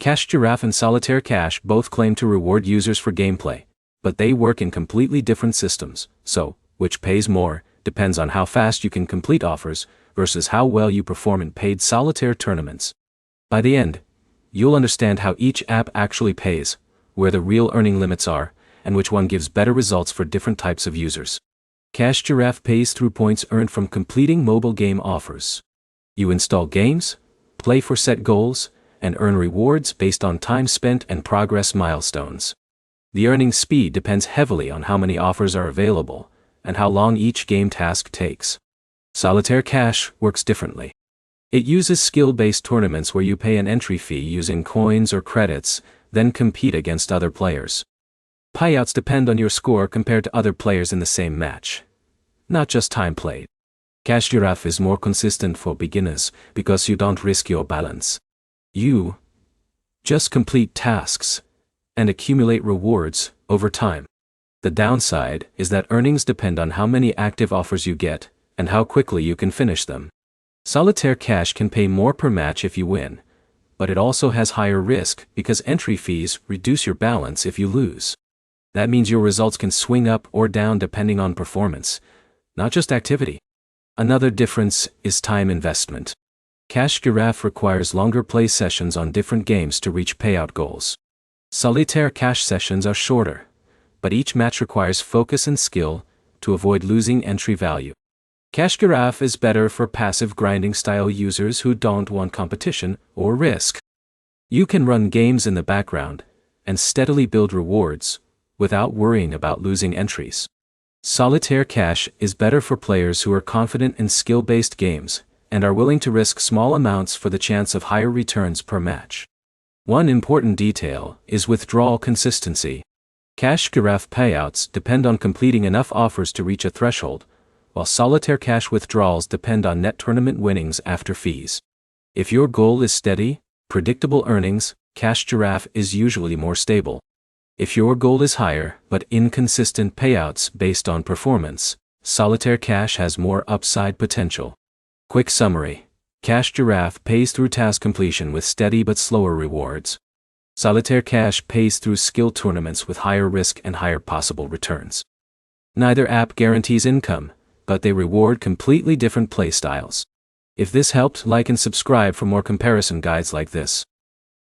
Giraffe and Solitaire Cash both claim to reward users for gameplay, but they work in completely different systems, so, which pays more, depends on how fast you can complete offers, versus how well you perform in paid solitaire tournaments. By the end, you'll understand how each app actually pays, where the real earning limits are, and which one gives better results for different types of users. Giraffe pays through points earned from completing mobile game offers. You install games, play for set goals, and earn rewards based on time spent and progress milestones. The earning speed depends heavily on how many offers are available, and how long each game task takes. Solitaire Cash works differently. It uses skill-based tournaments where you pay an entry fee using coins or credits, then compete against other players. Payouts depend on your score compared to other players in the same match, not just time played. Giraffe is more consistent for beginners because you don't risk your balance. You just complete tasks and accumulate rewards over time. The downside is that earnings depend on how many active offers you get and how quickly you can finish them. Solitaire Cash can pay more per match if you win, but it also has higher risk because entry fees reduce your balance if you lose. That means your results can swing up or down depending on performance, not just activity. Another difference is time investment. Giraffe requires longer play sessions on different games to reach payout goals. Solitaire Cash sessions are shorter, but each match requires focus and skill to avoid losing entry value. Giraffe is better for passive grinding style users who don't want competition or risk. You can run games in the background and steadily build rewards without worrying about losing entries. Solitaire Cash is better for players who are confident in skill-based games and are willing to risk small amounts for the chance of higher returns per match. One important detail is withdrawal consistency. Giraffe payouts depend on completing enough offers to reach a threshold, while Solitaire Cash withdrawals depend on net tournament winnings after fees. If your goal is steady, predictable earnings, Giraffe is usually more stable. If your goal is higher but inconsistent payouts based on performance, Solitaire Cash has more upside potential. Quick summary: Giraffe pays through task completion with steady but slower rewards. Solitaire Cash pays through skill tournaments with higher risk and higher possible returns. Neither app guarantees income, but they reward completely different play styles. If this helped, like and subscribe for more comparison guides like this.